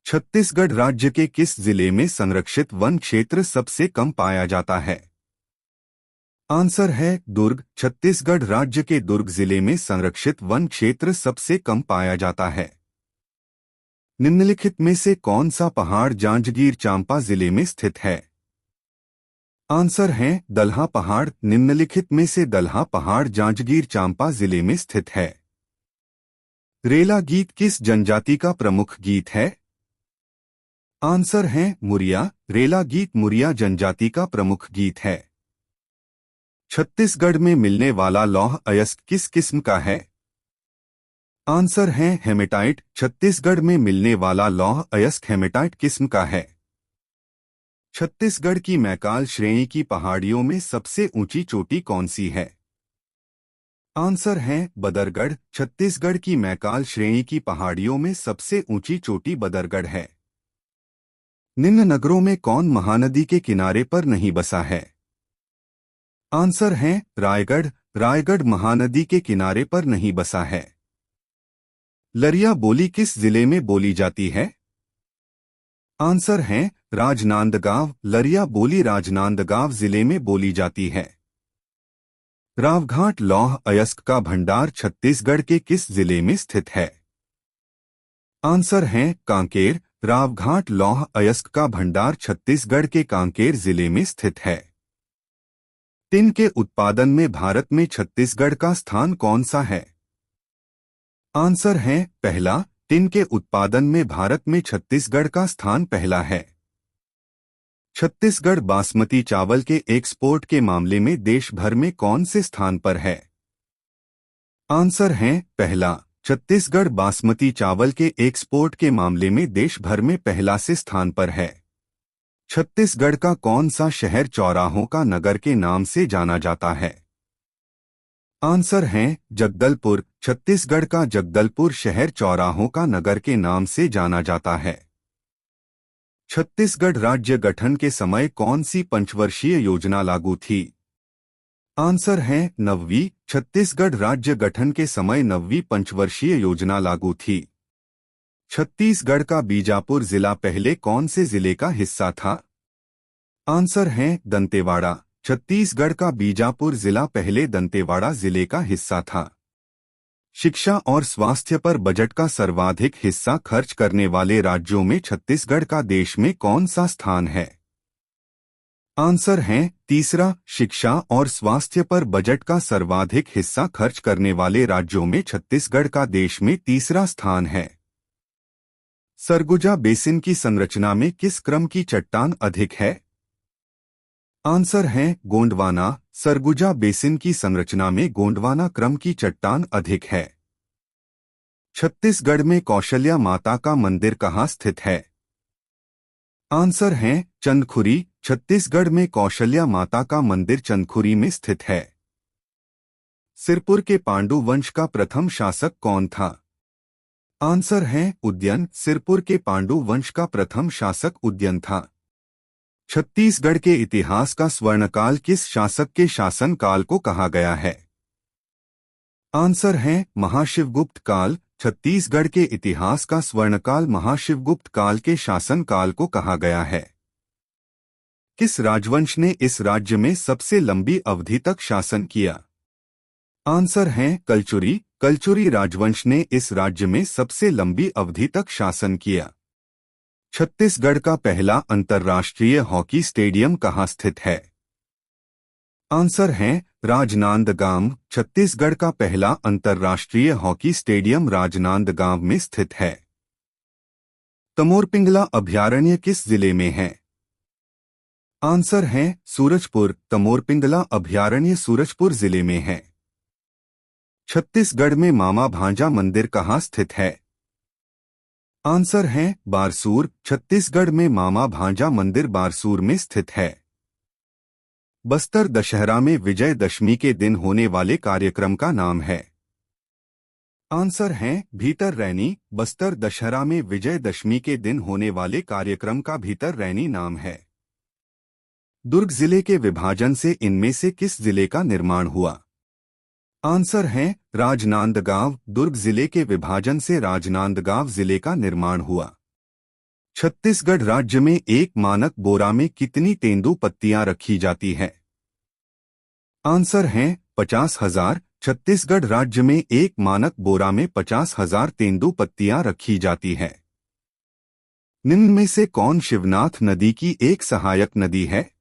छत्तीसगढ़ राज्य के किस जिले में संरक्षित वन क्षेत्र सबसे कम पाया जाता है? आंसर है दुर्ग। छत्तीसगढ़ राज्य के दुर्ग जिले में संरक्षित वन क्षेत्र सबसे कम पाया जाता है। निम्नलिखित में से कौन सा पहाड़ जांजगीर चांपा जिले में स्थित है? आंसर है दल्हा पहाड़। निम्नलिखित में से दल्हा पहाड़ जांजगीर चांपा जिले में स्थित है। रेला गीत किस जनजाति का प्रमुख गीत है? आंसर है मुरिया। रेला गीत मुरिया जनजाति का प्रमुख गीत है। छत्तीसगढ़ में मिलने वाला लौह अयस्क किस किस्म का है? आंसर है हेमेटाइट। छत्तीसगढ़ में मिलने वाला लौह अयस्क हेमेटाइट किस्म का है। छत्तीसगढ़ की मैकाल श्रेणी की पहाड़ियों में सबसे ऊंची चोटी कौन सी है? आंसर है बदरगढ़। छत्तीसगढ़ की मैकाल श्रेणी की पहाड़ियों में सबसे ऊंची चोटी बदरगढ़ है। निम्न नगरों में कौन महानदी के किनारे पर नहीं बसा है? आंसर है रायगढ़। रायगढ़ महानदी के किनारे पर नहीं बसा है। लरिया बोली किस जिले में बोली जाती है? आंसर है राजनांदगांव। लरिया बोली राजनांदगांव जिले में बोली जाती है। रावघाट लौह अयस्क का भंडार छत्तीसगढ़ के किस जिले में स्थित है? आंसर है कांकेर। रावघाट लौह अयस्क का भंडार छत्तीसगढ़ के कांकेर जिले में स्थित है। टिन के उत्पादन में भारत में छत्तीसगढ़ का स्थान कौन सा है? आंसर है पहला। टिन के उत्पादन में भारत में छत्तीसगढ़ का स्थान पहला है। छत्तीसगढ़ बासमती चावल के एक्सपोर्ट के मामले में देश भर में कौन से स्थान पर है? आंसर है पहला। छत्तीसगढ़ बासमती चावल के एक्सपोर्ट के मामले में देश भर में पहला से स्थान पर है। छत्तीसगढ़ का कौन सा शहर चौराहों का नगर के नाम से जाना जाता है? आंसर है जगदलपुर। छत्तीसगढ़ का जगदलपुर शहर चौराहों का नगर के नाम से जाना जाता है। छत्तीसगढ़ राज्य गठन के समय कौन सी पंचवर्षीय योजना लागू थी? आंसर है नववीं। छत्तीसगढ़ राज्य गठन के समय नववीं पंचवर्षीय योजना लागू थी। छत्तीसगढ़ का बीजापुर जिला पहले कौन से जिले का हिस्सा था? आंसर है दंतेवाड़ा। छत्तीसगढ़ का बीजापुर जिला पहले दंतेवाड़ा जिले का हिस्सा था। शिक्षा और स्वास्थ्य पर बजट का सर्वाधिक हिस्सा खर्च करने वाले राज्यों में छत्तीसगढ़ का देश में कौन सा स्थान है? आंसर है तीसरा। शिक्षा और स्वास्थ्य पर बजट का सर्वाधिक हिस्सा खर्च करने वाले राज्यों में छत्तीसगढ़ का देश में तीसरा स्थान है। सरगुजा बेसिन की संरचना में किस क्रम की चट्टान अधिक है? आंसर है गोंडवाना। सरगुजा बेसिन की संरचना में गोंडवाना क्रम की चट्टान अधिक है। छत्तीसगढ़ में कौशल्या माता का मंदिर कहाँ स्थित है? आंसर है चंदखुरी। छत्तीसगढ़ में कौशल्या माता का मंदिर चंदखुरी में स्थित है। सिरपुर के पांडु वंश का प्रथम शासक कौन था? आंसर है उदयन। सिरपुर के पांडु वंश का प्रथम शासक उदयन था। छत्तीसगढ़ के इतिहास का स्वर्णकाल किस शासक के शासनकाल को कहा गया है? आंसर है महाशिवगुप्त काल। छत्तीसगढ़ के इतिहास का स्वर्णकाल महाशिवगुप्त काल के शासनकाल को कहा गया है। किस राजवंश ने इस राज्य में सबसे लंबी अवधि तक शासन किया? आंसर है कलचुरी। कलचुरी राजवंश ने इस राज्य में सबसे लंबी अवधि तक शासन किया। छत्तीसगढ़ का पहला अंतर्राष्ट्रीय हॉकी स्टेडियम कहाँ स्थित है? आंसर है राजनांदगांव। छत्तीसगढ़ का पहला अंतर्राष्ट्रीय हॉकी स्टेडियम राजनांदगांव में स्थित है। तमोरपिंगला अभयारण्य किस जिले में है? आंसर है सूरजपुर। तमोरपिंगला अभयारण्य सूरजपुर जिले में है। छत्तीसगढ़ में मामा भांजा मंदिर कहाँ स्थित है? आंसर है बारसूर। छत्तीसगढ़ में मामा भांजा मंदिर बारसूर में स्थित है। बस्तर दशहरा में विजयदशमी के दिन होने वाले कार्यक्रम का नाम है? आंसर है भीतर रैनी। बस्तर दशहरा में विजयदशमी के दिन होने वाले कार्यक्रम का भीतर रैनी नाम है। दुर्ग जिले के विभाजन से इनमें से किस जिले का निर्माण हुआ? आंसर है राजनांदगांव। दुर्ग जिले के विभाजन से राजनांदगांव जिले का निर्माण हुआ। छत्तीसगढ़ राज्य में एक मानक बोरा में कितनी तेंदू पत्तियां रखी जाती है? आंसर है 50,000। छत्तीसगढ़ राज्य में एक मानक बोरा में 50,000 तेंदू पत्तियां रखी जाती है। निम्न में से कौन शिवनाथ नदी की एक सहायक नदी है?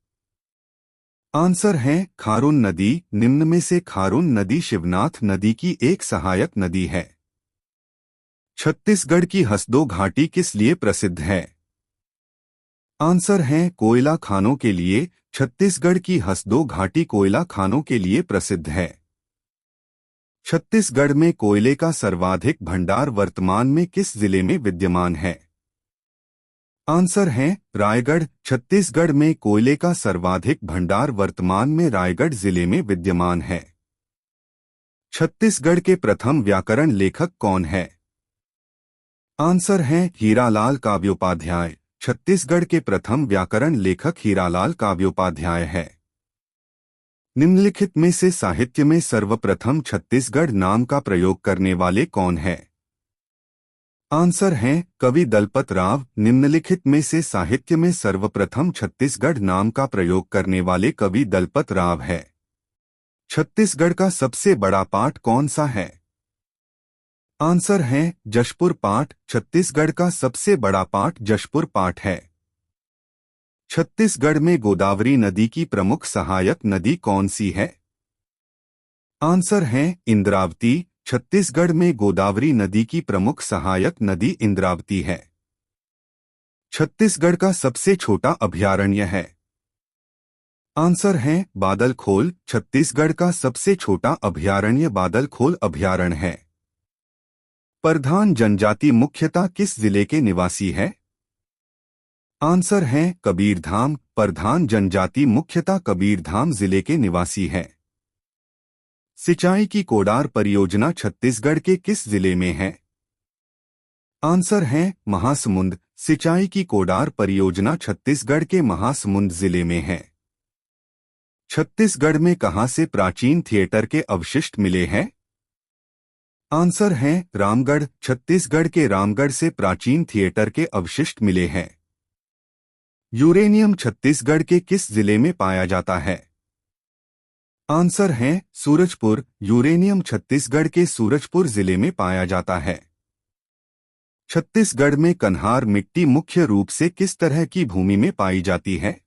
आंसर है खारून नदी। निम्न में से खारून नदी शिवनाथ नदी की एक सहायक नदी है। छत्तीसगढ़ की हसदो घाटी किस लिए प्रसिद्ध है? आंसर है कोयला खानों के लिए। छत्तीसगढ़ की हसदो घाटी कोयला खानों के लिए प्रसिद्ध है। छत्तीसगढ़ में कोयले का सर्वाधिक भंडार वर्तमान में किस जिले में विद्यमान है? आंसर है रायगढ़। छत्तीसगढ़ में कोयले का सर्वाधिक भंडार वर्तमान में रायगढ़ जिले में विद्यमान है। छत्तीसगढ़ के प्रथम व्याकरण लेखक कौन है? आंसर है हीरालाल काव्योपाध्याय। छत्तीसगढ़ के प्रथम व्याकरण लेखक हीरालाल काव्योपाध्याय है। निम्नलिखित में से साहित्य में सर्वप्रथम छत्तीसगढ़ नाम का प्रयोग करने वाले कौन है? आंसर है कवि दलपत राव। निम्नलिखित में से साहित्य में सर्वप्रथम छत्तीसगढ़ नाम का प्रयोग करने वाले कवि दलपत राव है। छत्तीसगढ़ का सबसे बड़ा पाठ कौन सा है? आंसर है जशपुर पाठ। छत्तीसगढ़ का सबसे बड़ा पाठ जशपुर पाठ है। छत्तीसगढ़ में गोदावरी नदी की प्रमुख सहायक नदी कौन सी है? आंसर है इंद्रावती। छत्तीसगढ़ में गोदावरी नदी की प्रमुख सहायक नदी इंद्रावती है। छत्तीसगढ़ का सबसे छोटा अभयारण्य है? आंसर है बादलखोल। छत्तीसगढ़ का सबसे छोटा अभयारण्य बादलखोल अभयारण्य है। प्रधान जनजाति मुख्यतः किस जिले के निवासी है? आंसर है कबीरधाम। प्रधान जनजाति मुख्यतः कबीरधाम जिले के निवासी है। सिंचाई की कोडार परियोजना छत्तीसगढ़ के किस जिले में है? आंसर है महासमुंद। सिंचाई की कोडार परियोजना छत्तीसगढ़ के महासमुंद जिले में है। छत्तीसगढ़ में कहां से प्राचीन थिएटर के अवशिष्ट मिले हैं? आंसर है रामगढ़। छत्तीसगढ़ के रामगढ़ से प्राचीन थिएटर के अवशिष्ट मिले हैं। यूरेनियम छत्तीसगढ़ के किस जिले में पाया जाता है? आंसर है सूरजपुर। यूरेनियम छत्तीसगढ़ के सूरजपुर जिले में पाया जाता है। छत्तीसगढ़ में कन्हार मिट्टी मुख्य रूप से किस तरह की भूमि में पाई जाती है?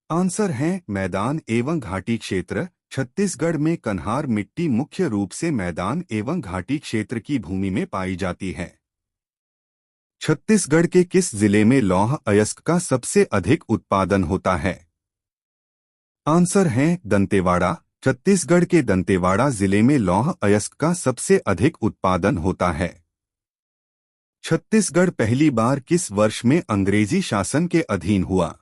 आंसर है मैदान एवं घाटी क्षेत्र। छत्तीसगढ़ में कन्हार मिट्टी मुख्य रूप से मैदान एवं घाटी क्षेत्र की भूमि में पाई जाती है। छत्तीसगढ़ के किस जिले में लौह अयस्क का सबसे अधिक उत्पादन होता है? आंसर है दंतेवाड़ा। छत्तीसगढ़ के दंतेवाड़ा जिले में लौह अयस्क का सबसे अधिक उत्पादन होता है। छत्तीसगढ़ पहली बार किस वर्ष में अंग्रेजी शासन के अधीन हुआ?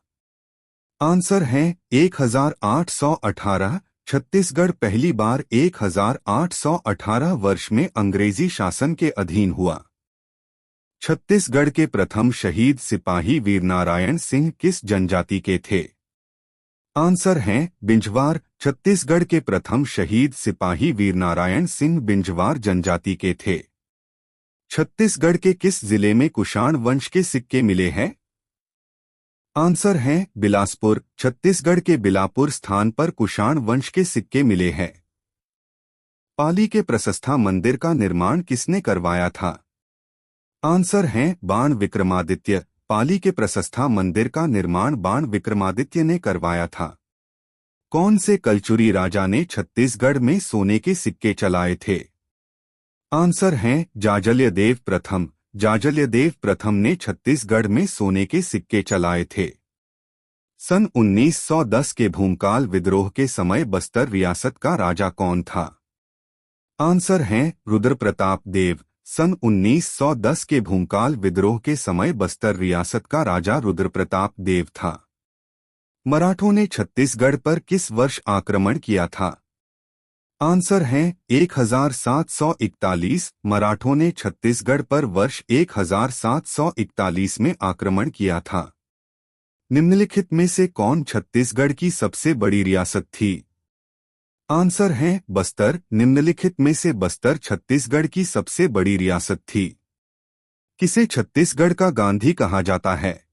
आंसर है 1818। छत्तीसगढ़ पहली बार 1818 वर्ष में अंग्रेजी शासन के अधीन हुआ। छत्तीसगढ़ के प्रथम शहीद सिपाही वीरनारायण सिंह किस जनजाति के थे? आंसर है बिंझवार। छत्तीसगढ़ के प्रथम शहीद सिपाही वीरनारायण सिंह बिंझवार जनजाति के थे। छत्तीसगढ़ के किस जिले में कुषाण वंश के सिक्के मिले हैं? आंसर है बिलासपुर। छत्तीसगढ़ के बिलापुर स्थान पर कुषाण वंश के सिक्के मिले हैं। पाली के प्रशस्ता मंदिर का निर्माण किसने करवाया था? आंसर है बाण विक्रमादित्य। पाली के प्रशस्ता मंदिर का निर्माण बाण विक्रमादित्य ने करवाया था। कौन से कलचुरी राजा ने छत्तीसगढ़ में सोने के सिक्के चलाए थे? आंसर है जाजल्यदेव प्रथम। जाजल्यदेव प्रथम ने छत्तीसगढ़ में सोने के सिक्के चलाए थे। सन 1910 के भूमकाल विद्रोह के समय बस्तर रियासत का राजा कौन था? आंसर है रुद्रप्रताप देव। सन 1910 के भूमकाल विद्रोह के समय बस्तर रियासत का राजा रुद्रप्रताप देव था। मराठों ने छत्तीसगढ़ पर किस वर्ष आक्रमण किया था? आंसर है 1741। मराठों ने छत्तीसगढ़ पर वर्ष 1741 में आक्रमण किया था। निम्नलिखित में से कौन छत्तीसगढ़ की सबसे बड़ी रियासत थी? आंसर है बस्तर। निम्नलिखित में से बस्तर छत्तीसगढ़ की सबसे बड़ी रियासत थी। किसे छत्तीसगढ़ का गांधी कहा जाता है?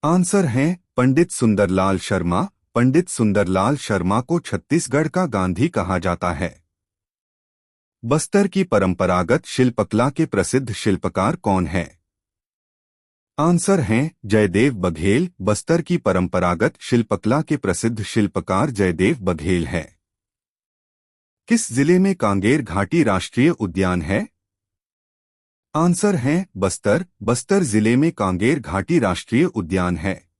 आंसर है पंडित सुंदरलाल शर्मा। पंडित सुंदरलाल शर्मा को छत्तीसगढ़ का गांधी कहा जाता है। बस्तर की परंपरागत शिल्पकला के प्रसिद्ध शिल्पकार कौन है? आंसर हैं जयदेव बघेल। बस्तर की परंपरागत शिल्पकला के प्रसिद्ध शिल्पकार जयदेव बघेल हैं। किस जिले में कांगेर घाटी राष्ट्रीय उद्यान है? आंसर है बस्तर। बस्तर जिले में कांगेर घाटी राष्ट्रीय उद्यान है।